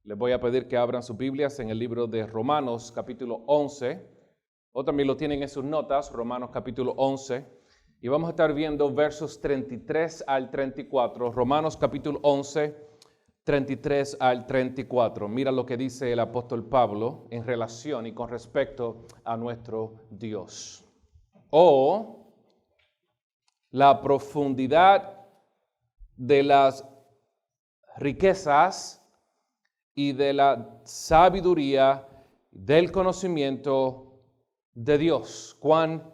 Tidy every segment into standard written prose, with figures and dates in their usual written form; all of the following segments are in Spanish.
Les voy a pedir que abran sus Biblias en el libro de Romanos, capítulo 11, o también lo tienen en sus notas, Romanos capítulo 11, y vamos a estar viendo versos 33 al 34, Romanos capítulo 11, 33 al 34. Mira lo que dice el apóstol Pablo en relación y con respecto a nuestro Dios. O la profundidad de las riquezas y de la sabiduría, del conocimiento de Dios. Cuán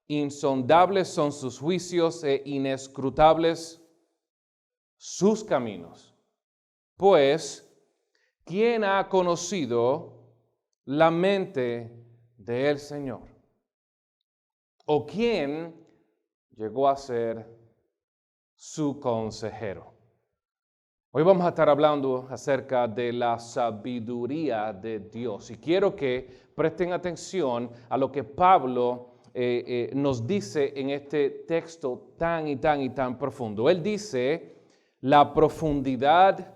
insondables son sus juicios e inescrutables sus caminos. Pues, ¿quién ha conocido la mente del Señor? ¿O quién llegó a ser su consejero? Hoy vamos a estar hablando acerca de la sabiduría de Dios y quiero que presten atención a lo que Pablo nos dice en este texto tan profundo. Él dice la profundidad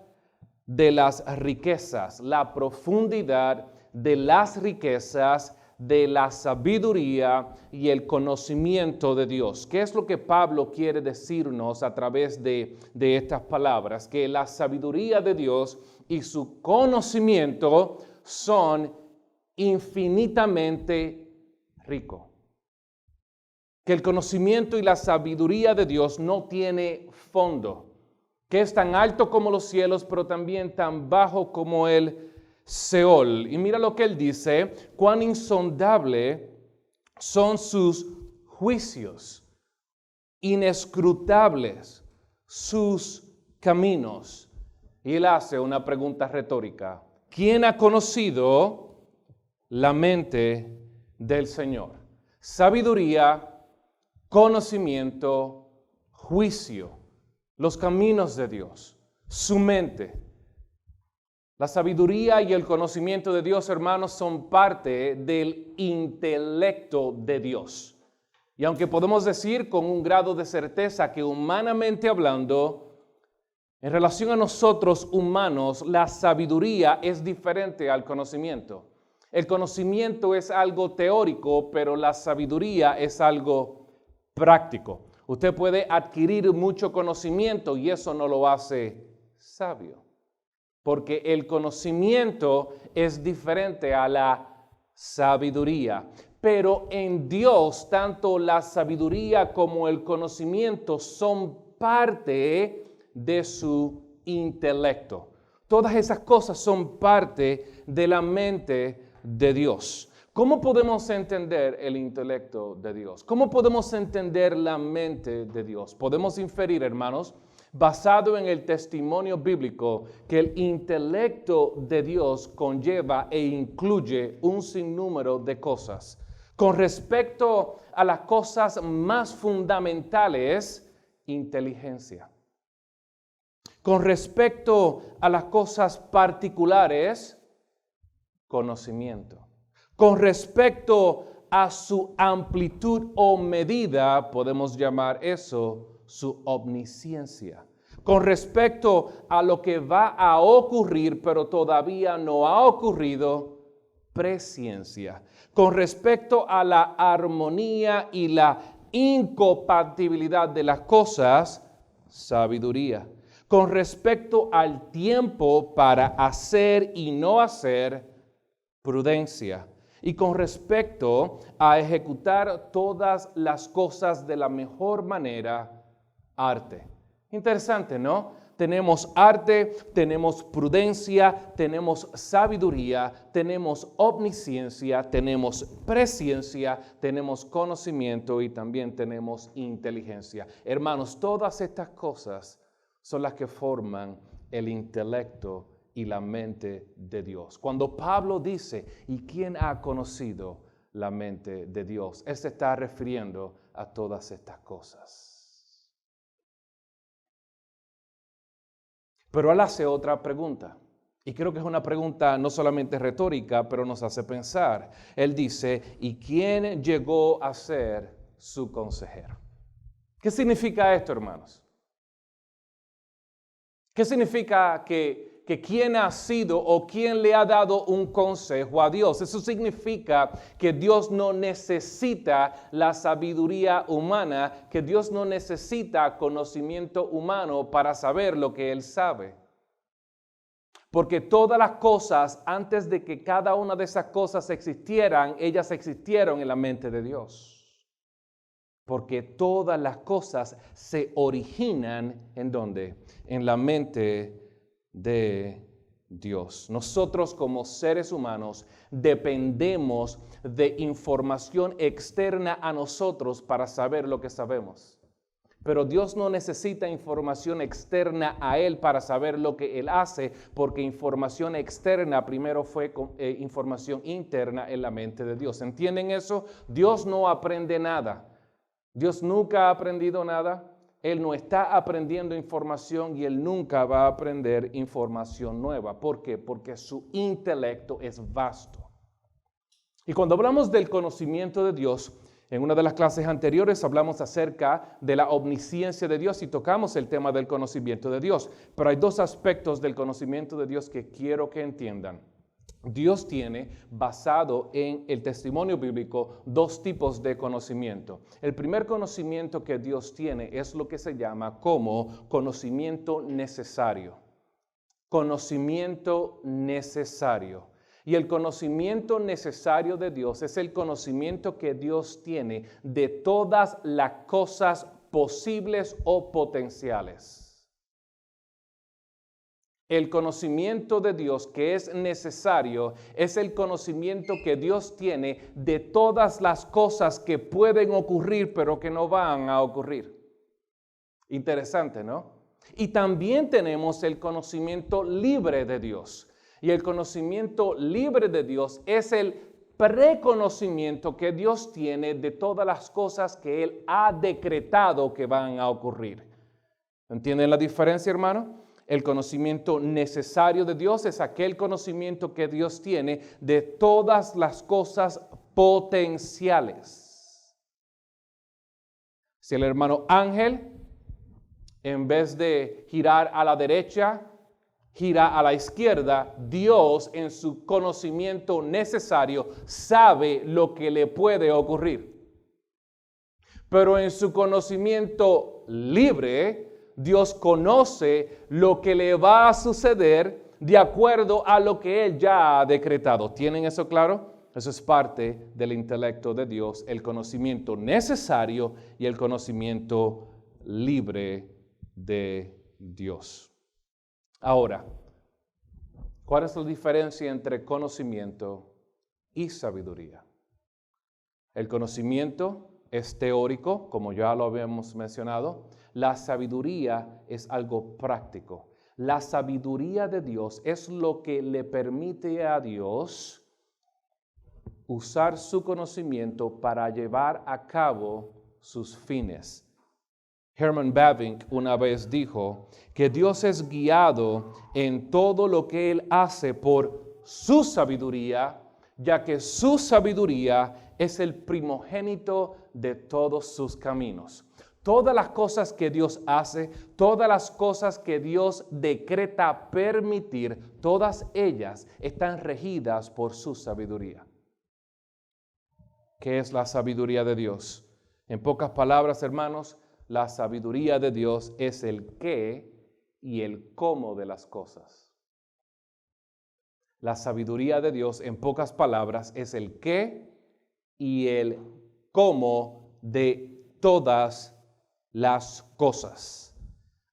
de las riquezas, la profundidad de las riquezas, de la sabiduría y el conocimiento de Dios. ¿Qué es lo que Pablo quiere decirnos a través de estas palabras? Que la sabiduría de Dios y su conocimiento son infinitamente ricos. Que el conocimiento y la sabiduría de Dios no tiene fondo. Que es tan alto como los cielos, pero también tan bajo como el Seol. Y mira lo que él dice, cuán insondable son sus juicios, inescrutables sus caminos. Y él hace una pregunta retórica. ¿Quién ha conocido la mente del Señor? Sabiduría, conocimiento, juicio, los caminos de Dios, su mente. La sabiduría y el conocimiento de Dios, hermanos, son parte del intelecto de Dios. Y aunque podemos decir con un grado de certeza que humanamente hablando, en relación a nosotros humanos, la sabiduría es diferente al conocimiento. El conocimiento es algo teórico, pero la sabiduría es algo práctico. Usted puede adquirir mucho conocimiento y eso no lo hace sabio. Porque el conocimiento es diferente a la sabiduría. Pero en Dios, tanto la sabiduría como el conocimiento son parte de su intelecto. Todas esas cosas son parte de la mente de Dios. ¿Cómo podemos entender el intelecto de Dios? ¿Cómo podemos entender la mente de Dios? Podemos inferir, hermanos, basado en el testimonio bíblico, que el intelecto de Dios conlleva e incluye un sinnúmero de cosas. Con respecto a las cosas más fundamentales, inteligencia. Con respecto a las cosas particulares, conocimiento. Con respecto a su amplitud o medida, podemos llamar eso su omnisciencia. Con respecto a lo que va a ocurrir, pero todavía no ha ocurrido, presciencia. Con respecto a la armonía y la incompatibilidad de las cosas, sabiduría. Con respecto al tiempo para hacer y no hacer, prudencia. Y con respecto a ejecutar todas las cosas de la mejor manera, arte. Interesante, ¿no? Tenemos arte, tenemos prudencia, tenemos sabiduría, tenemos omnisciencia, tenemos presciencia, tenemos conocimiento y también tenemos inteligencia. Hermanos, todas estas cosas son las que forman el intelecto y la mente de Dios. Cuando Pablo dice, ¿y quién ha conocido la mente de Dios? Él se está refiriendo a todas estas cosas. Pero él hace otra pregunta, y creo que es una pregunta no solamente retórica, pero nos hace pensar. Él dice, ¿y quién llegó a ser su consejero? ¿Qué significa esto, hermanos? ¿Qué significa que que quién ha sido o quién le ha dado un consejo a Dios. Eso significa que Dios no necesita la sabiduría humana, que Dios no necesita conocimiento humano para saber lo que Él sabe. Porque todas las cosas, antes de que cada una de esas cosas existieran, ellas existieron en la mente de Dios. Porque todas las cosas se originan, ¿en dónde? En la mente de Dios. Nosotros como seres humanos dependemos de información externa a nosotros para saber lo que sabemos. Pero Dios no necesita información externa a Él para saber lo que Él hace, porque información externa primero fue información interna en la mente de Dios. ¿Entienden eso? Dios no aprende nada. Dios nunca ha aprendido nada. Él no está aprendiendo información y Él nunca va a aprender información nueva. ¿Por qué? Porque su intelecto es vasto. Y cuando hablamos del conocimiento de Dios, en una de las clases anteriores hablamos acerca de la omnisciencia de Dios y tocamos el tema del conocimiento de Dios. Pero hay dos aspectos del conocimiento de Dios que quiero que entiendan. Dios tiene, basado en el testimonio bíblico, dos tipos de conocimiento. El primer conocimiento que Dios tiene es lo que se llama como conocimiento necesario. Conocimiento necesario. Y el conocimiento necesario de Dios es el conocimiento que Dios tiene de todas las cosas posibles o potenciales. El conocimiento de Dios que es necesario es el conocimiento que Dios tiene de todas las cosas que pueden ocurrir pero que no van a ocurrir. Interesante, ¿no? Y también tenemos el conocimiento libre de Dios. Y el conocimiento libre de Dios es el preconocimiento que Dios tiene de todas las cosas que Él ha decretado que van a ocurrir. ¿Entienden la diferencia, hermano? El conocimiento necesario de Dios es aquel conocimiento que Dios tiene de todas las cosas potenciales. Si el hermano Ángel, en vez de girar a la derecha, gira a la izquierda, Dios en su conocimiento necesario sabe lo que le puede ocurrir. Pero en su conocimiento libre, Dios conoce lo que le va a suceder de acuerdo a lo que Él ya ha decretado. ¿Tienen eso claro? Eso es parte del intelecto de Dios, el conocimiento necesario y el conocimiento libre de Dios. Ahora, ¿cuál es la diferencia entre conocimiento y sabiduría? El conocimiento es teórico, como ya lo habíamos mencionado. La sabiduría es algo práctico. La sabiduría de Dios es lo que le permite a Dios usar su conocimiento para llevar a cabo sus fines. Herman Bavinck una vez dijo que Dios es guiado en todo lo que Él hace por su sabiduría, ya que su sabiduría es el primogénito de todos sus caminos. Todas las cosas que Dios hace, todas las cosas que Dios decreta permitir, todas ellas están regidas por su sabiduría. ¿Qué es la sabiduría de Dios? En pocas palabras, hermanos, la sabiduría de Dios es el qué y el cómo de las cosas. La sabiduría de Dios, en pocas palabras, es el qué y el cómo de todas las cosas.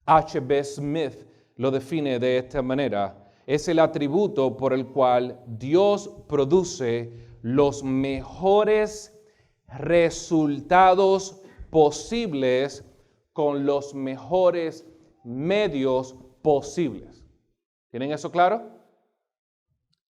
H.B. Smith lo define de esta manera. Es el atributo por el cual Dios produce los mejores resultados posibles con los mejores medios posibles. ¿Tienen eso claro?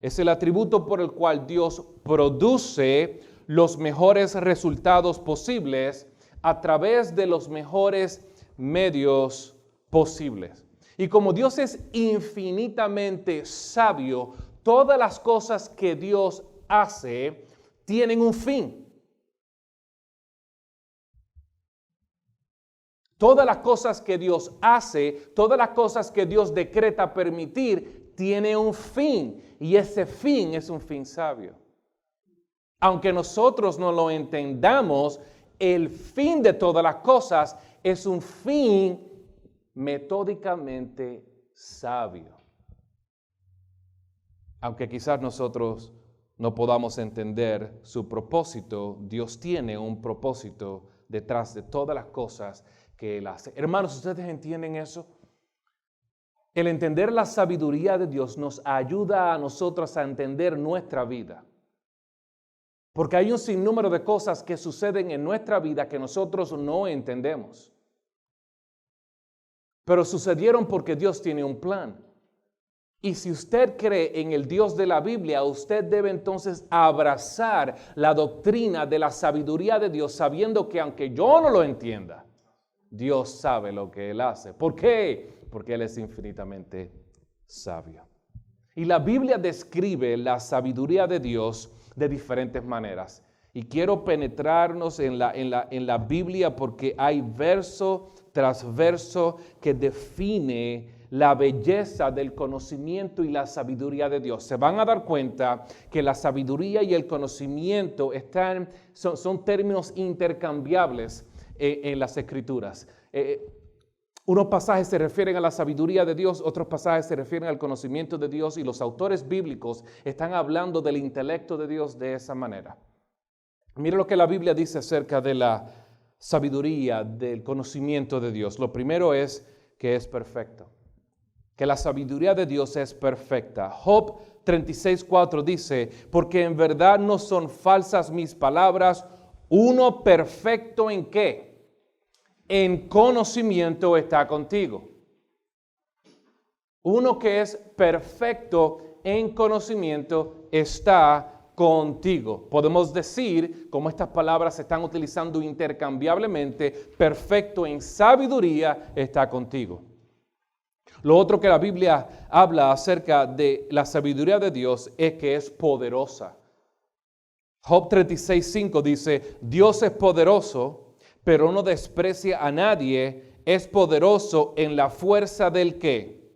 Es el atributo por el cual Dios produce los mejores resultados posibles a través de los mejores medios posibles. Y como Dios es infinitamente sabio, todas las cosas que Dios hace tienen un fin. Todas las cosas que Dios hace, todas las cosas que Dios decreta permitir, tiene un fin y ese fin es un fin sabio. Aunque nosotros no lo entendamos, el fin de todas las cosas es un fin metódicamente sabio. Aunque quizás nosotros no podamos entender su propósito, Dios tiene un propósito detrás de todas las cosas que Él hace. Hermanos, ¿ustedes entienden eso? El entender la sabiduría de Dios nos ayuda a nosotros a entender nuestra vida. Porque hay un sinnúmero de cosas que suceden en nuestra vida que nosotros no entendemos. Pero sucedieron porque Dios tiene un plan. Y si usted cree en el Dios de la Biblia, usted debe entonces abrazar la doctrina de la sabiduría de Dios, sabiendo que aunque yo no lo entienda, Dios sabe lo que Él hace. ¿Por qué? Porque Él es infinitamente sabio. Y la Biblia describe la sabiduría de Dios de diferentes maneras. Y quiero penetrarnos en la Biblia porque hay verso tras verso que define la belleza del conocimiento y la sabiduría de Dios. Se van a dar cuenta que la sabiduría y el conocimiento son términos intercambiables en las Escrituras. Unos pasajes se refieren a la sabiduría de Dios, otros pasajes se refieren al conocimiento de Dios y los autores bíblicos están hablando del intelecto de Dios de esa manera. Mire lo que la Biblia dice acerca de la sabiduría, del conocimiento de Dios. Lo primero es que es perfecto, que la sabiduría de Dios es perfecta. Job 36:4 dice, porque en verdad no son falsas mis palabras, uno perfecto ¿en qué? En conocimiento está contigo. Uno que es perfecto en conocimiento está contigo. Podemos decir, como estas palabras se están utilizando intercambiablemente, perfecto en sabiduría está contigo. Lo otro que la Biblia habla acerca de la sabiduría de Dios es que es poderosa. Job 36:5 dice, Dios es poderoso, pero no desprecia a nadie, es poderoso en la fuerza del ¿qué?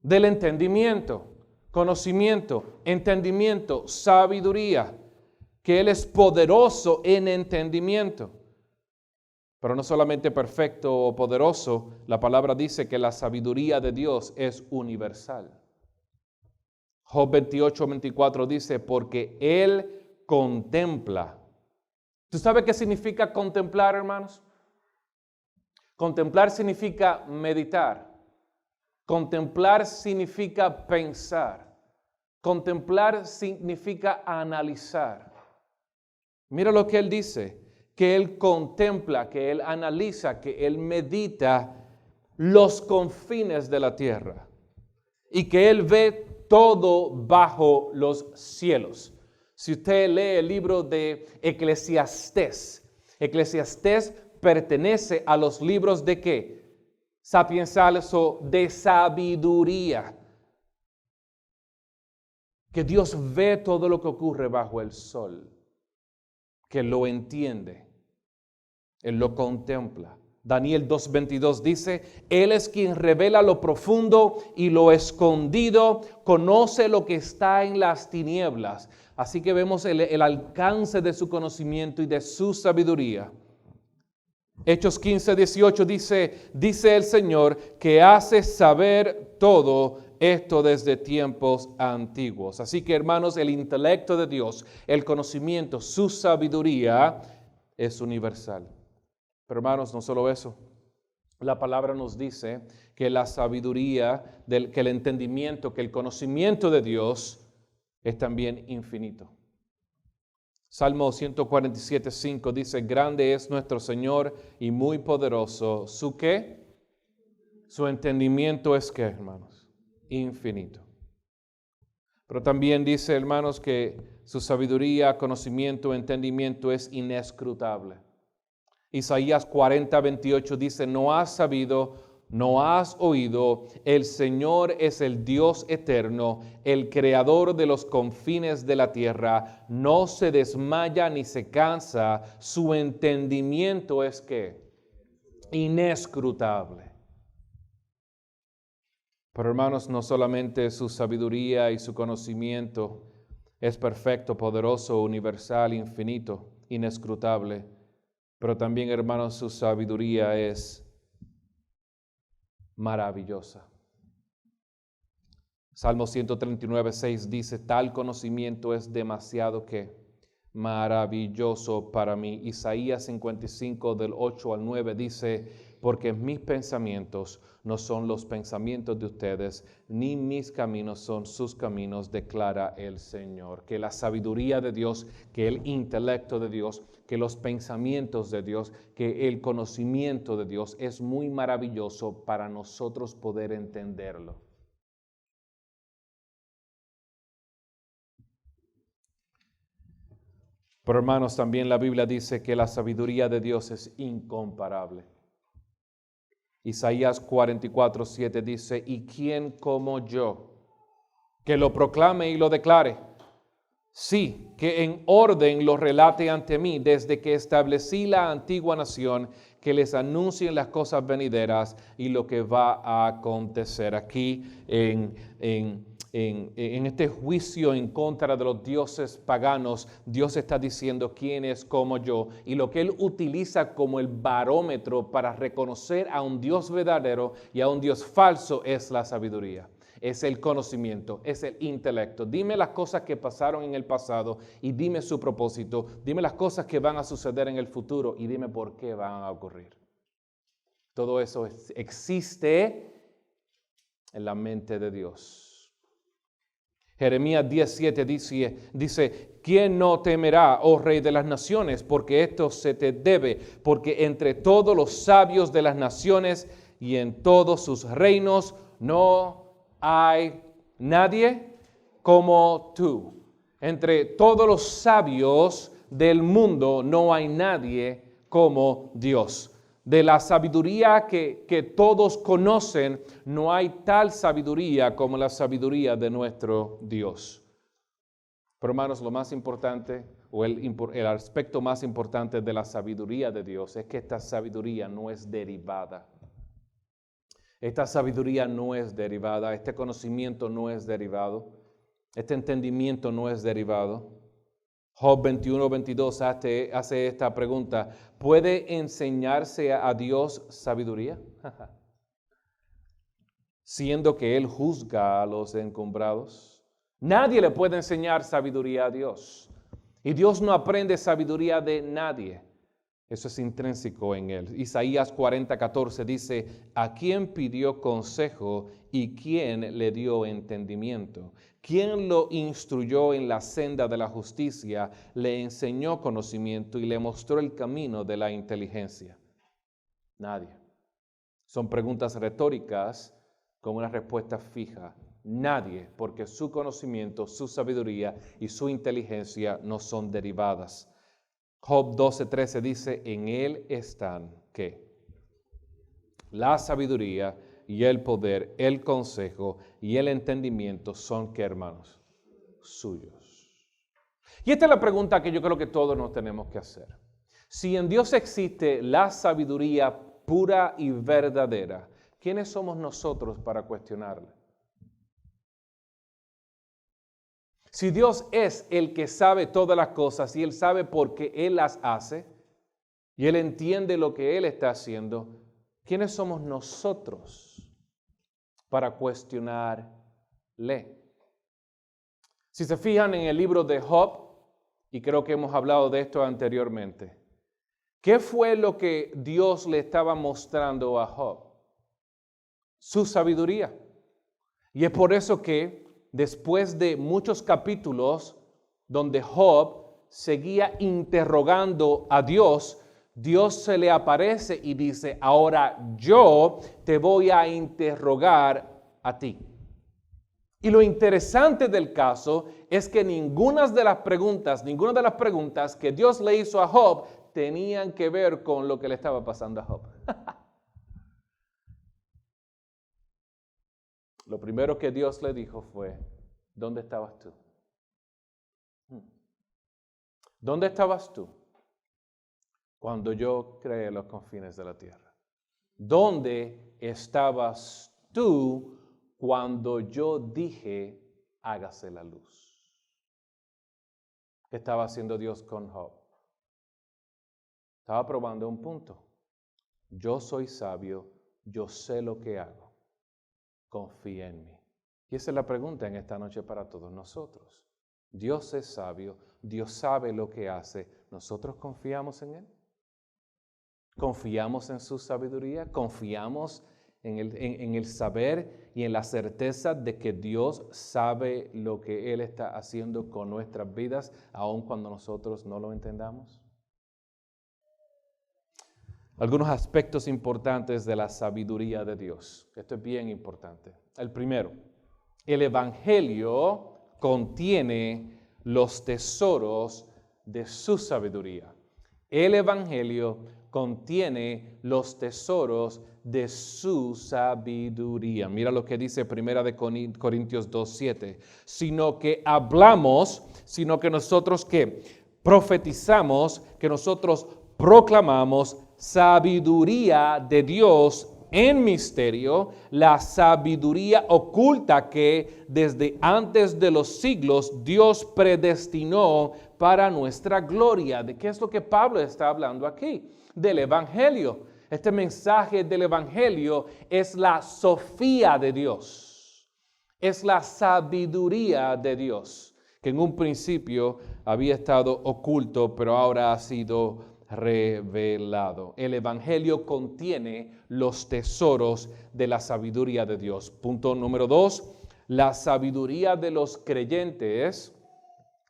Del entendimiento, conocimiento, entendimiento, sabiduría, que Él es poderoso en entendimiento. Pero no solamente perfecto o poderoso, la palabra dice que la sabiduría de Dios es universal. Job 28:24 dice, porque Él contempla. ¿Tú sabes qué significa contemplar, hermanos? Contemplar significa meditar. Contemplar significa pensar. Contemplar significa analizar. Mira lo que Él dice, que Él contempla, que Él analiza, que Él medita los confines de la tierra y que Él ve todo bajo los cielos. Si usted lee el libro de Eclesiastés, Eclesiastés pertenece a los libros de ¿qué? Sapiensales o de sabiduría. Que Dios ve todo lo que ocurre bajo el sol, que lo entiende, Él lo contempla. Daniel 2:22 dice, Él es quien revela lo profundo y lo escondido, conoce lo que está en las tinieblas. Así que vemos el alcance de su conocimiento y de su sabiduría. Hechos 15:18 dice el Señor que hace saber todo esto desde tiempos antiguos. Así que, hermanos, el intelecto de Dios, el conocimiento, su sabiduría es universal. Pero, hermanos, no solo eso. La palabra nos dice que la sabiduría, que el entendimiento, que el conocimiento de Dios es también infinito. Salmo 147:5 dice, grande es nuestro Señor y muy poderoso. ¿Su qué? Su entendimiento es ¿qué, hermanos? Infinito. Pero también dice, hermanos, que su sabiduría, conocimiento, entendimiento es inescrutable. Isaías 40:28 dice, no has sabido, no has oído, el Señor es el Dios eterno, el creador de los confines de la tierra, no se desmaya ni se cansa, su entendimiento es ¿qué? Inescrutable. Pero hermanos, no solamente su sabiduría y su conocimiento es perfecto, poderoso, universal, infinito, inescrutable, pero también, hermanos, su sabiduría es maravillosa. Salmo 139:6 dice, tal conocimiento es demasiado que maravilloso para mí. Isaías 55 del 8 al 9 dice, porque mis pensamientos no son los pensamientos de ustedes, ni mis caminos son sus caminos, declara el Señor. Que la sabiduría de Dios, que el intelecto de Dios, que los pensamientos de Dios, que el conocimiento de Dios es muy maravilloso para nosotros poder entenderlo. Pero hermanos, también la Biblia dice que la sabiduría de Dios es incomparable. Isaías 44:7 dice, ¿y quién como yo, que lo proclame y lo declare? Sí, que en orden lo relate ante mí, desde que establecí la antigua nación, que les anuncien las cosas venideras y lo que va a acontecer. Aquí en este juicio en contra de los dioses paganos, Dios está diciendo quién es como yo, y lo que Él utiliza como el barómetro para reconocer a un Dios verdadero y a un Dios falso es la sabiduría. Es el conocimiento, es el intelecto. Dime las cosas que pasaron en el pasado y dime su propósito. Dime las cosas que van a suceder en el futuro y dime por qué van a ocurrir. Todo eso existe en la mente de Dios. Jeremías 17 dice, ¿quién no temerá, oh Rey de las naciones? Porque esto se te debe, porque entre todos los sabios de las naciones y en todos sus reinos no hay nadie como tú. Entre todos los sabios del mundo no hay nadie como Dios. De la sabiduría que todos conocen, no hay tal sabiduría como la sabiduría de nuestro Dios. Pero hermanos, lo más importante, o el aspecto más importante de la sabiduría de Dios es que esta sabiduría no es derivada. Esta sabiduría no es derivada, este conocimiento no es derivado, este entendimiento no es derivado. Job 21:22 hace esta pregunta, ¿puede enseñarse a Dios sabiduría? Siendo que Él juzga a los encumbrados. Nadie le puede enseñar sabiduría a Dios. Y Dios no aprende sabiduría de nadie. Eso es intrínseco en Él. Isaías 40:14 dice, ¿a quién pidió consejo y quién le dio entendimiento? ¿Quién lo instruyó en la senda de la justicia, le enseñó conocimiento y le mostró el camino de la inteligencia? Nadie. Son preguntas retóricas con una respuesta fija. Nadie, porque su conocimiento, su sabiduría y su inteligencia no son derivadas. Job 12:13 dice, en Él están, ¿qué? La sabiduría y el poder, el consejo y el entendimiento son, ¿qué, hermanos? Suyos. Y esta es la pregunta que yo creo que todos nos tenemos que hacer. Si en Dios existe la sabiduría pura y verdadera, ¿quiénes somos nosotros para cuestionarla? Si Dios es el que sabe todas las cosas y Él sabe por qué Él las hace y Él entiende lo que Él está haciendo, ¿quiénes somos nosotros para cuestionarle? Si se fijan en el libro de Job, y creo que hemos hablado de esto anteriormente, ¿qué fue lo que Dios le estaba mostrando a Job? Su sabiduría. Y es por eso que después de muchos capítulos donde Job seguía interrogando a Dios, Dios se le aparece y dice, ahora yo te voy a interrogar a ti. Y lo interesante del caso es que ninguna de las preguntas que Dios le hizo a Job tenían que ver con lo que le estaba pasando a Job. Lo primero que Dios le dijo fue, ¿dónde estabas tú? ¿Dónde estabas tú cuando yo creé los confines de la tierra? ¿Dónde estabas tú cuando yo dije, hágase la luz. ¿Qué estaba haciendo Dios con Job? Estaba probando un punto. Yo soy sabio, yo sé lo que hago. Confía en mí. Y esa es la pregunta en esta noche para todos nosotros. Dios es sabio, Dios sabe lo que hace. ¿Nosotros confiamos en Él? ¿Confiamos en su sabiduría? ¿Confiamos en el saber y en la certeza de que Dios sabe lo que Él está haciendo con nuestras vidas, aun cuando nosotros no lo entendamos? Algunos aspectos importantes de la sabiduría de Dios. Esto es bien importante. El primero, el Evangelio contiene los tesoros de su sabiduría. El Evangelio contiene los tesoros de su sabiduría. Mira lo que dice 1 Corintios 2:7. Sino que hablamos, sino que nosotros que profetizamos, que nosotros proclamamos sabiduría de Dios en misterio, la sabiduría oculta que desde antes de los siglos Dios predestinó para nuestra gloria. ¿De qué es lo que Pablo está hablando aquí? Del Evangelio. Este mensaje del Evangelio es la sofía de Dios. Es la sabiduría de Dios, que en un principio había estado oculto, pero ahora ha sido revelado. El Evangelio contiene los tesoros de la sabiduría de Dios. Punto número 2, la sabiduría de los creyentes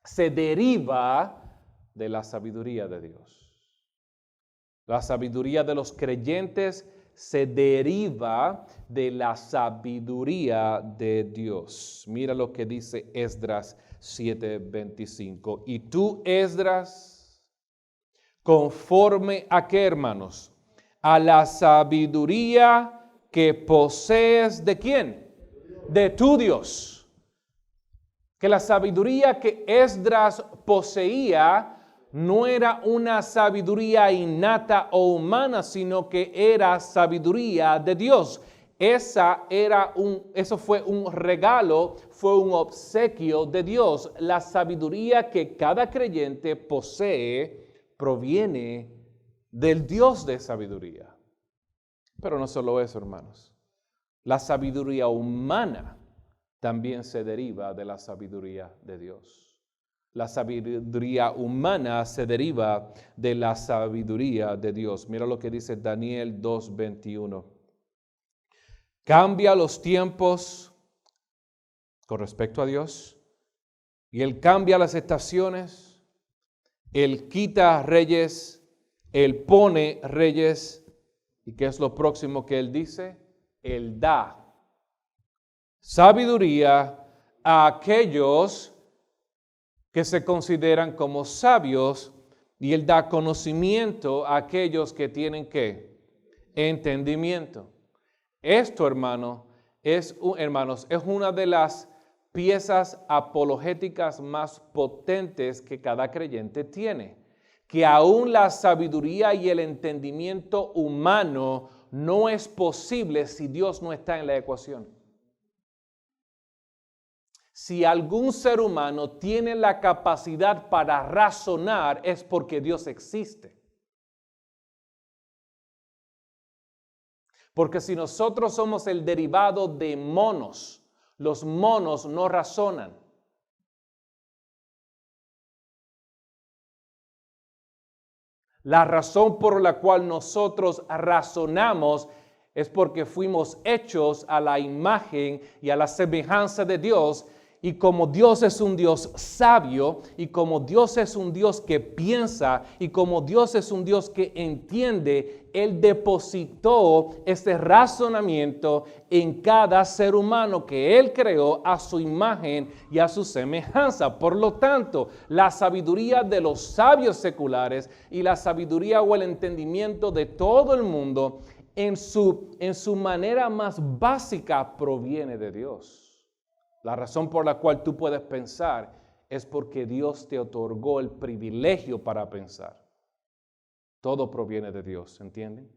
se deriva de la sabiduría de Dios. La sabiduría de los creyentes se deriva de la sabiduría de Dios. Mira lo que dice Esdras 7:25. Y tú, Esdras, ¿conforme a qué, hermanos? A la sabiduría que posees, ¿de quién? De tu Dios. Que la sabiduría que Esdras poseía no era una sabiduría innata o humana, sino que era sabiduría de Dios. Eso fue un regalo, fue un obsequio de Dios. La sabiduría que cada creyente posee proviene del Dios de sabiduría. Pero no solo eso, hermanos. La sabiduría humana también se deriva de la sabiduría de Dios. La sabiduría humana se deriva de la sabiduría de Dios. Mira lo que dice Daniel 2:21. Cambia los tiempos con respecto a Dios, y Él cambia las estaciones. Él quita reyes, Él pone reyes. ¿Y qué es lo próximo que Él dice? Él da sabiduría a aquellos que se consideran como sabios, y Él da conocimiento a aquellos que tienen ¿qué? Entendimiento. Esto, hermanos, es una de las piezas apologéticas más potentes que cada creyente tiene, que aún la sabiduría y el entendimiento humano no es posible si Dios no está en la ecuación. Si algún ser humano tiene la capacidad para razonar, es porque Dios existe. Porque si nosotros somos el derivado de monos, los monos no razonan. La razón por la cual nosotros razonamos es porque fuimos hechos a la imagen y a la semejanza de Dios. Y como Dios es un Dios sabio, y como Dios es un Dios que piensa, y como Dios es un Dios que entiende, Él depositó ese razonamiento en cada ser humano que Él creó a su imagen y a su semejanza. Por lo tanto, la sabiduría de los sabios seculares y la sabiduría o el entendimiento de todo el mundo en su manera más básica proviene de Dios. La razón por la cual tú puedes pensar es porque Dios te otorgó el privilegio para pensar. Todo proviene de Dios, ¿entienden?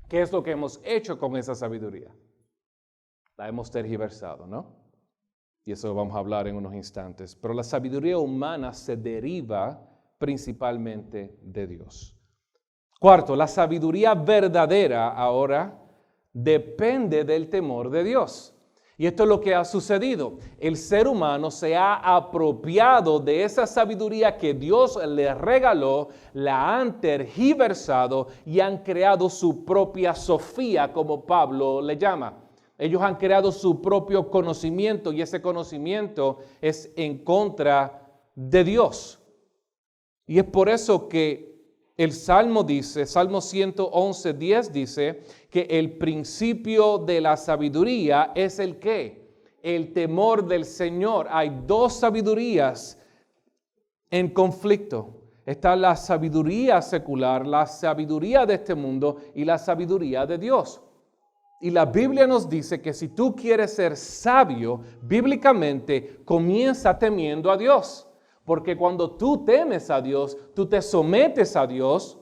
¿Qué es lo que hemos hecho con esa sabiduría? La hemos tergiversado, ¿no? Y eso lo vamos a hablar en unos instantes. Pero la sabiduría humana se deriva principalmente de Dios. Cuarto, la sabiduría verdadera ahora depende del temor de Dios. Y esto es lo que ha sucedido. El ser humano se ha apropiado de esa sabiduría que Dios le regaló, la han tergiversado y han creado su propia sofía, como Pablo le llama. Ellos han creado su propio conocimiento y ese conocimiento es en contra de Dios. Y es por eso que el Salmo dice, Salmo 111:10 dice que el principio de la sabiduría es el ¿qué? El temor del Señor. Hay dos sabidurías en conflicto. Está la sabiduría secular, la sabiduría de este mundo y la sabiduría de Dios. Y la Biblia nos dice que si tú quieres ser sabio, bíblicamente comienza temiendo a Dios. Porque cuando tú temes a Dios, tú te sometes a Dios,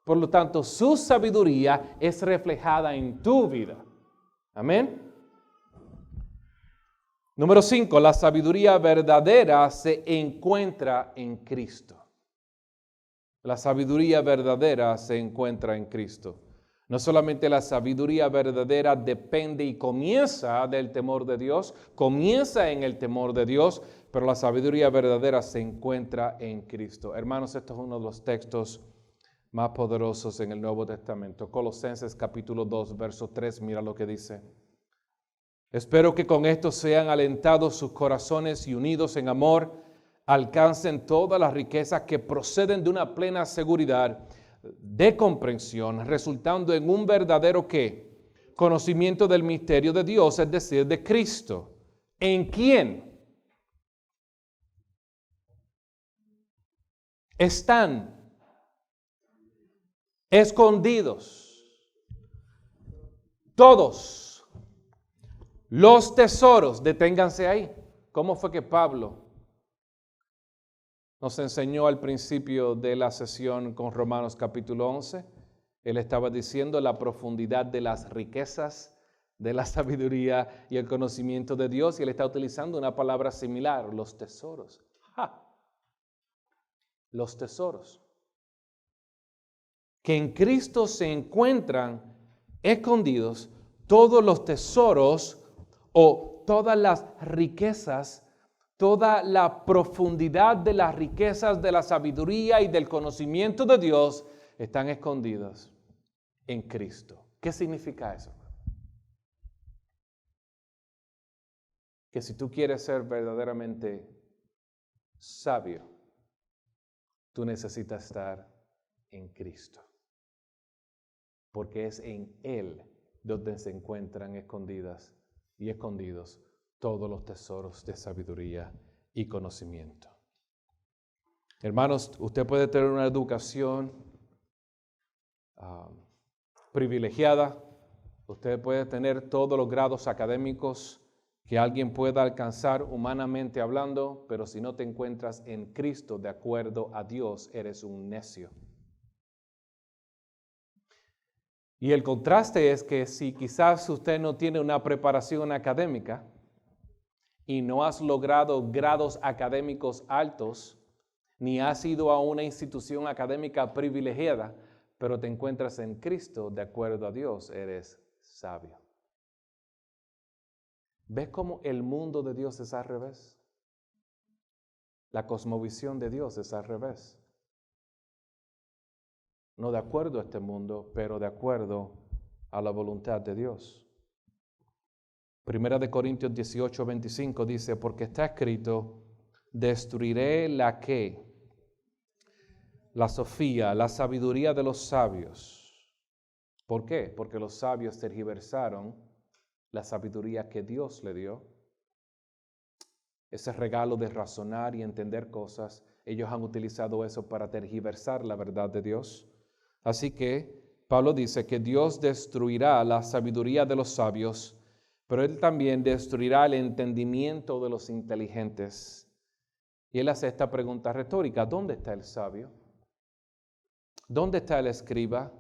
por lo tanto su sabiduría es reflejada en tu vida. Amén. Número 5, la sabiduría verdadera se encuentra en Cristo. La sabiduría verdadera se encuentra en Cristo. No solamente la sabiduría verdadera depende y comienza del temor de Dios, comienza en el temor de Dios, pero la sabiduría verdadera se encuentra en Cristo. Hermanos, esto es uno de los textos más poderosos en el Nuevo Testamento. Colosenses capítulo 2, verso 3, mira lo que dice. Espero que con esto sean alentados sus corazones y unidos en amor, alcancen todas las riquezas que proceden de una plena seguridad de comprensión, resultando en un verdadero ¿qué? Conocimiento del misterio de Dios, es decir, de Cristo. ¿En quién están escondidos todos los tesoros? Deténganse ahí. ¿Cómo fue que Pablo nos enseñó al principio de la sesión con Romanos capítulo 11? Él estaba diciendo la profundidad de las riquezas, de la sabiduría y el conocimiento de Dios, y él está utilizando una palabra similar, los tesoros. ¡Ja! Los tesoros. Que en Cristo se encuentran escondidos todos los tesoros o todas las riquezas, toda la profundidad de las riquezas de la sabiduría y del conocimiento de Dios están escondidas en Cristo. ¿Qué significa eso? Que si tú quieres ser verdaderamente sabio, tú necesitas estar en Cristo. Porque es en Él donde se encuentran escondidas y escondidos todos los tesoros de sabiduría y conocimiento. Hermanos, usted puede tener una educación privilegiada, usted puede tener todos los grados académicos que alguien pueda alcanzar humanamente hablando, pero si no te encuentras en Cristo de acuerdo a Dios, eres un necio. Y el contraste es que si quizás usted no tiene una preparación académica y no has logrado grados académicos altos, ni has ido a una institución académica privilegiada, pero te encuentras en Cristo de acuerdo a Dios, eres sabio. ¿Ves cómo el mundo de Dios es al revés? La cosmovisión de Dios es al revés. No de acuerdo a este mundo, pero de acuerdo a la voluntad de Dios. Primera de Corintios 18:25 dice, porque está escrito, destruiré la ¿qué? La sofía, la sabiduría de los sabios. ¿Por qué? Porque los sabios tergiversaron la sabiduría que Dios le dio. Ese regalo de razonar y entender cosas, ellos han utilizado eso para tergiversar la verdad de Dios. Así que Pablo dice que Dios destruirá la sabiduría de los sabios, pero Él también destruirá el entendimiento de los inteligentes. Y Él hace esta pregunta retórica, ¿dónde está el sabio? ¿Dónde está el escriba?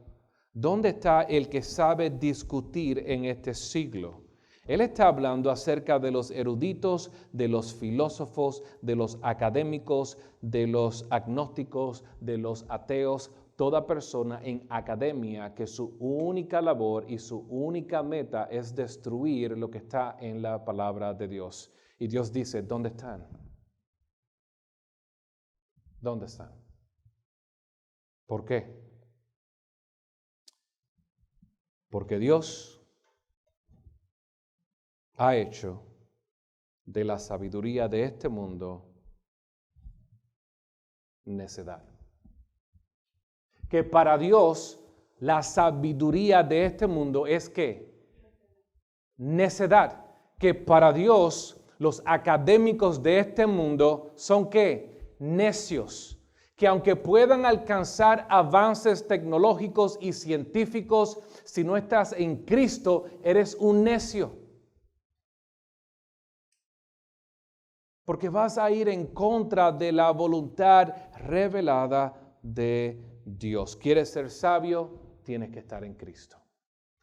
¿Dónde está el que sabe discutir en este siglo? Él está hablando acerca de los eruditos, de los filósofos, de los académicos, de los agnósticos, de los ateos, toda persona en academia que su única labor y su única meta es destruir lo que está en la palabra de Dios. Y Dios dice, ¿dónde están? ¿Dónde están? ¿Por qué? Porque Dios ha hecho de la sabiduría de este mundo necedad. Que para Dios la sabiduría de este mundo es ¿qué? Necedad. Que para Dios los académicos de este mundo son ¿qué? Necios. Que aunque puedan alcanzar avances tecnológicos y científicos, si no estás en Cristo, eres un necio. Porque vas a ir en contra de la voluntad revelada de Dios. ¿Quieres ser sabio? Tienes que estar en Cristo.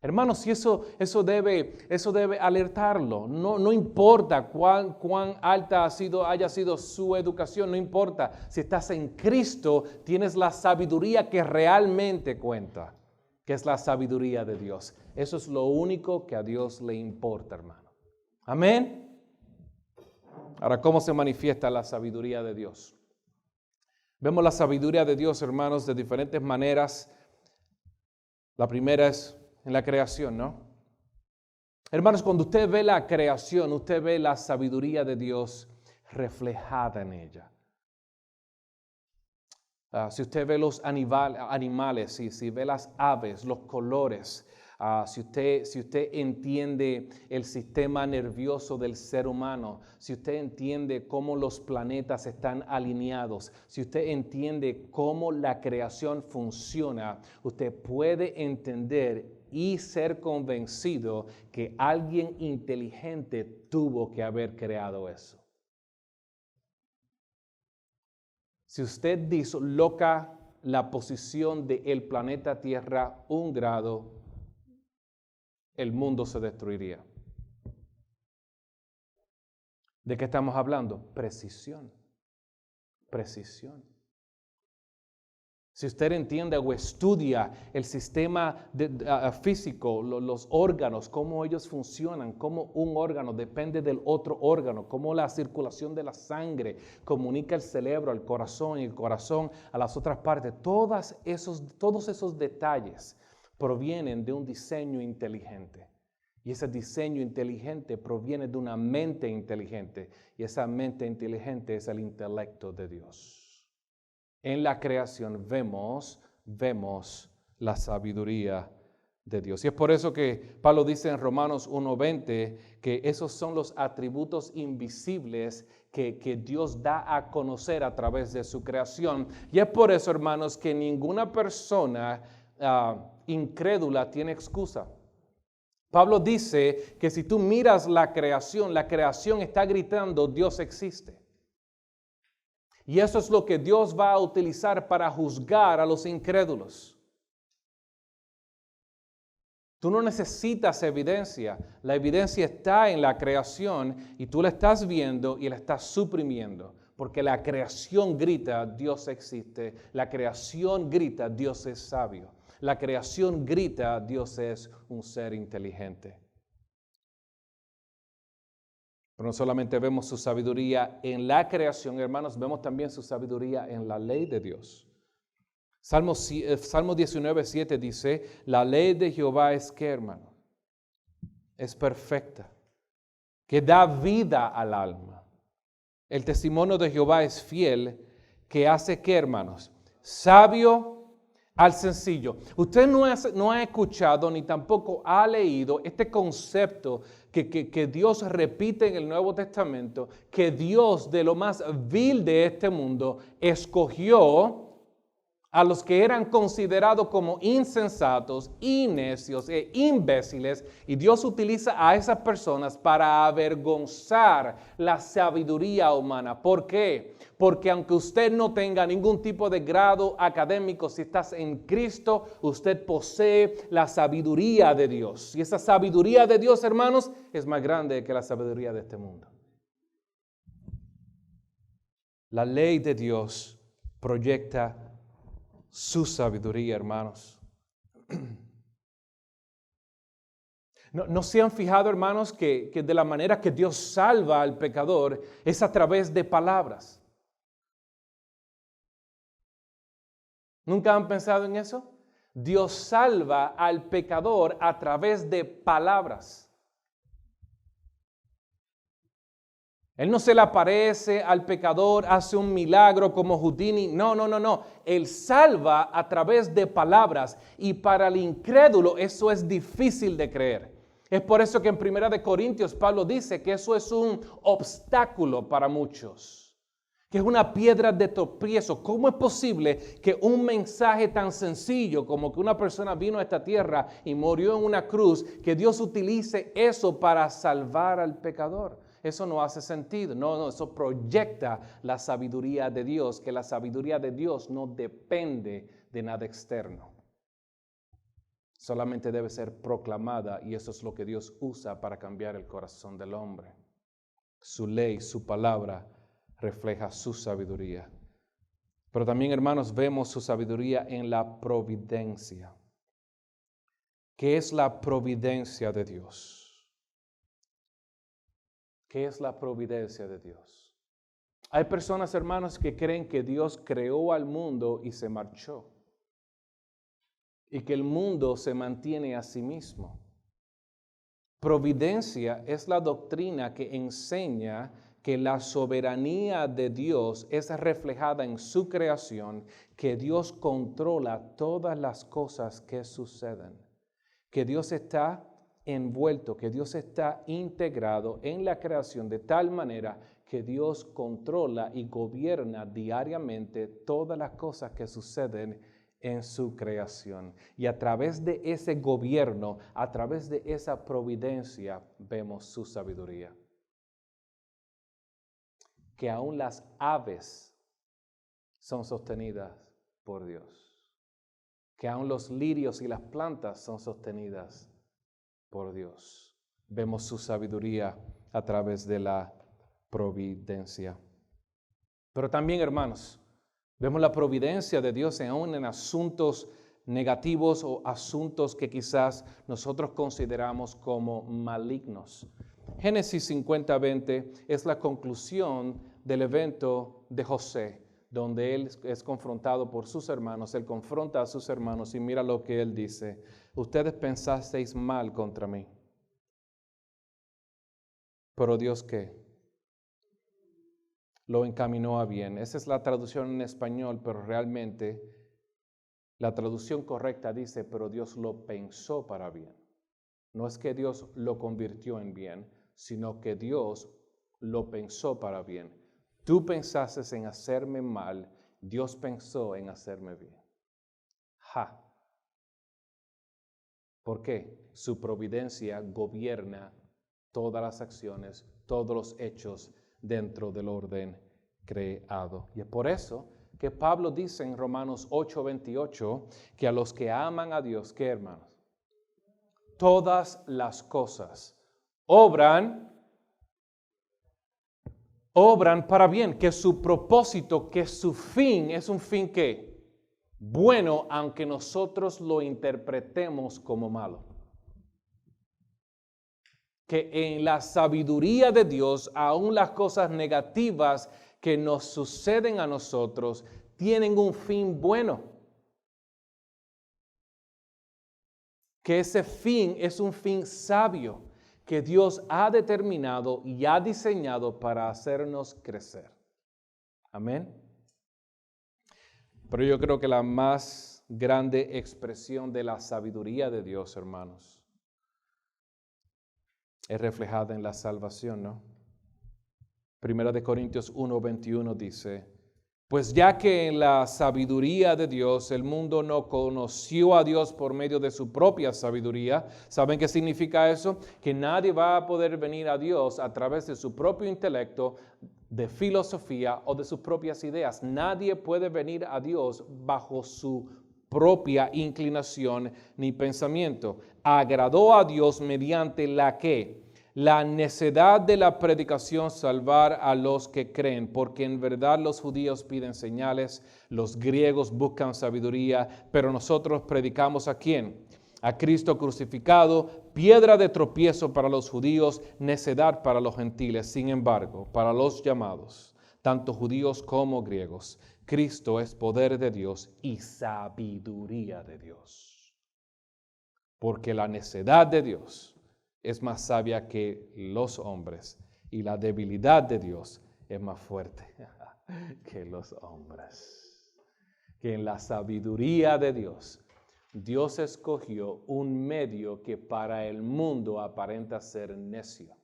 Hermanos, si eso debe alertarlo. No importa cuán alta haya sido su educación, no importa. Si estás en Cristo, tienes la sabiduría que realmente cuenta, que es la sabiduría de Dios. Eso es lo único que a Dios le importa, hermano. Amén. Ahora, ¿cómo se manifiesta la sabiduría de Dios? Vemos la sabiduría de Dios, hermanos, de diferentes maneras. La primera es en la creación, ¿no? Hermanos, cuando usted ve la creación, usted ve la sabiduría de Dios reflejada en ella. Si usted ve los animales, si ve las aves, los colores, si usted entiende el sistema nervioso del ser humano, si usted entiende cómo los planetas están alineados, si usted entiende cómo la creación funciona, usted puede entender y ser convencido que alguien inteligente tuvo que haber creado eso. Si usted disloca la posición del planeta Tierra 1 grado, el mundo se destruiría. ¿De qué estamos hablando? Precisión. Precisión. Si usted entiende o estudia el sistema físico, los órganos, cómo ellos funcionan, cómo un órgano depende del otro órgano, cómo la circulación de la sangre comunica el cerebro al corazón y el corazón a las otras partes, todos esos detalles provienen de un diseño inteligente. Y ese diseño inteligente proviene de una mente inteligente. Y esa mente inteligente es el intelecto de Dios. En la creación vemos la sabiduría de Dios. Y es por eso que Pablo dice en Romanos 1:20 que esos son los atributos invisibles que Dios da a conocer a través de su creación. Y es por eso, hermanos, que ninguna persona incrédula tiene excusa. Pablo dice que si tú miras la creación está gritando, Dios existe. Y eso es lo que Dios va a utilizar para juzgar a los incrédulos. Tú no necesitas evidencia. La evidencia está en la creación y tú la estás viendo y la estás suprimiendo. Porque la creación grita, Dios existe. La creación grita, Dios es sabio. La creación grita, Dios es un ser inteligente. Pero no solamente vemos su sabiduría en la creación, hermanos, vemos también su sabiduría en la ley de Dios. Salmo 19:7 dice, la ley de Jehová es ¿qué, hermano? Es perfecta, que da vida al alma. El testimonio de Jehová es fiel, que hace ¿qué, hermanos? Sabio al sencillo. Usted no ha escuchado ni tampoco ha leído este concepto que Dios repite en el Nuevo Testamento, que Dios de lo más vil de este mundo escogió a los que eran considerados como insensatos y necios e imbéciles, y Dios utiliza a esas personas para avergonzar la sabiduría humana. ¿Por qué? Porque aunque usted no tenga ningún tipo de grado académico, si estás en Cristo, usted posee la sabiduría de Dios. Y esa sabiduría de Dios, hermanos, es más grande que la sabiduría de este mundo. La ley de Dios proyecta su sabiduría, hermanos. ¿No se han fijado, hermanos, que de la manera que Dios salva al pecador es a través de palabras? ¿Nunca han pensado en eso? Dios salva al pecador a través de palabras. Él no se le aparece al pecador, hace un milagro como Houdini. No. Él salva a través de palabras. Y para el incrédulo eso es difícil de creer. Es por eso que en 1 Corintios Pablo dice que eso es un obstáculo para muchos. Que es una piedra de tropiezo. ¿Cómo es posible que un mensaje tan sencillo como que una persona vino a esta tierra y murió en una cruz, que Dios utilice eso para salvar al pecador? Eso no hace sentido. No, eso proyecta la sabiduría de Dios, que la sabiduría de Dios no depende de nada externo. Solamente debe ser proclamada, y eso es lo que Dios usa para cambiar el corazón del hombre. Su ley, su palabra refleja su sabiduría. Pero también, hermanos, vemos su sabiduría en la providencia. ¿Qué es la providencia de Dios? ¿Qué es la providencia de Dios? Hay personas, hermanos, que creen que Dios creó al mundo y se marchó. Y que el mundo se mantiene a sí mismo. Providencia es la doctrina que enseña que la soberanía de Dios es reflejada en su creación, que Dios controla todas las cosas que suceden, que Dios está envuelto, que Dios está integrado en la creación de tal manera que Dios controla y gobierna diariamente todas las cosas que suceden en su creación. Y a través de ese gobierno, a través de esa providencia, vemos su sabiduría. Que aún las aves son sostenidas por Dios. Que aún los lirios y las plantas son sostenidas por Dios. Vemos su sabiduría a través de la providencia. Pero también, hermanos, vemos la providencia de Dios aún en asuntos negativos o asuntos que quizás nosotros consideramos como malignos. Génesis 50:20 es la conclusión del evento de José, donde él es confrontado por sus hermanos. Él confronta a sus hermanos y mira lo que él dice. Ustedes pensasteis mal contra mí. Pero Dios, ¿qué? Lo encaminó a bien. Esa es la traducción en español, pero realmente la traducción correcta dice, pero Dios lo pensó para bien. No es que Dios lo convirtió en bien, sino que Dios lo pensó para bien. Tú pensaste en hacerme mal, Dios pensó en hacerme bien. ¿Por qué? Su providencia gobierna todas las acciones, todos los hechos dentro del orden creado. Y es por eso que Pablo dice en Romanos 8:28 que a los que aman a Dios, ¿qué, hermanos? Todas las cosas obran para bien, que su propósito, que su fin es un fin que bueno, aunque nosotros lo interpretemos como malo. Que en la sabiduría de Dios, aún las cosas negativas que nos suceden a nosotros tienen un fin bueno. Que ese fin es un fin sabio que Dios ha determinado y ha diseñado para hacernos crecer. Amén. Pero yo creo que la más grande expresión de la sabiduría de Dios, hermanos, es reflejada en la salvación, ¿no? 1 Corintios 1:21 dice, Pues ya que en la sabiduría de Dios el mundo no conoció a Dios por medio de su propia sabiduría, ¿saben qué significa eso? Que nadie va a poder venir a Dios a través de su propio intelecto, de filosofía o de sus propias ideas. Nadie puede venir a Dios bajo su propia inclinación ni pensamiento. Agradó a Dios mediante la que la necedad de la predicación salvar a los que creen, porque en verdad los judíos piden señales, los griegos buscan sabiduría, pero nosotros predicamos ¿a quién? A Cristo crucificado, piedra de tropiezo para los judíos, necedad para los gentiles. Sin embargo, para los llamados, tanto judíos como griegos, Cristo es poder de Dios y sabiduría de Dios. Porque la necedad de Dios es más sabia que los hombres y la debilidad de Dios es más fuerte que los hombres. Que en la sabiduría de Dios, Dios escogió un medio que para el mundo aparenta ser necio.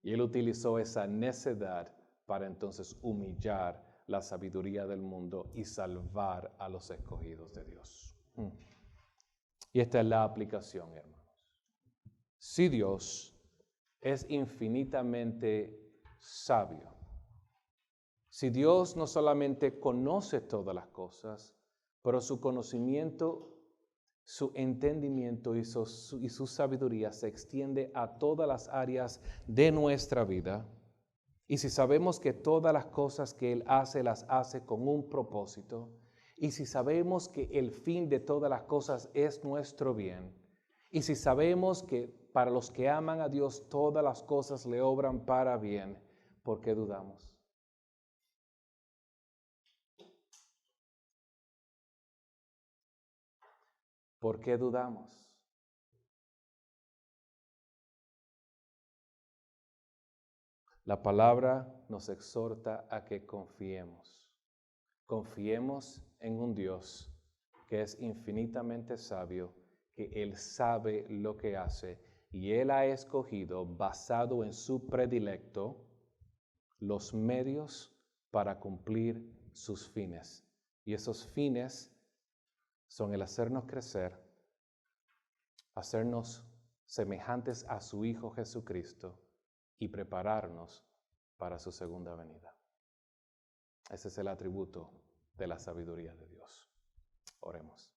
Y Él utilizó esa necedad para entonces humillar la sabiduría del mundo y salvar a los escogidos de Dios. Y esta es la aplicación, hermanos. Si Dios es infinitamente sabio, si Dios no solamente conoce todas las cosas, pero su conocimiento, su entendimiento y su sabiduría se extiende a todas las áreas de nuestra vida, y si sabemos que todas las cosas que Él hace, las hace con un propósito, y si sabemos que el fin de todas las cosas es nuestro bien, y si sabemos que para los que aman a Dios todas las cosas le obran para bien, ¿por qué dudamos? ¿Por qué dudamos? La palabra nos exhorta a que confiemos. Confiemos en un Dios que es infinitamente sabio, que Él sabe lo que hace y Él ha escogido, basado en su predilecto, los medios para cumplir sus fines. Y esos fines son el hacernos crecer, hacernos semejantes a su Hijo Jesucristo y prepararnos para su segunda venida. Ese es el atributo de la sabiduría de Dios. Oremos.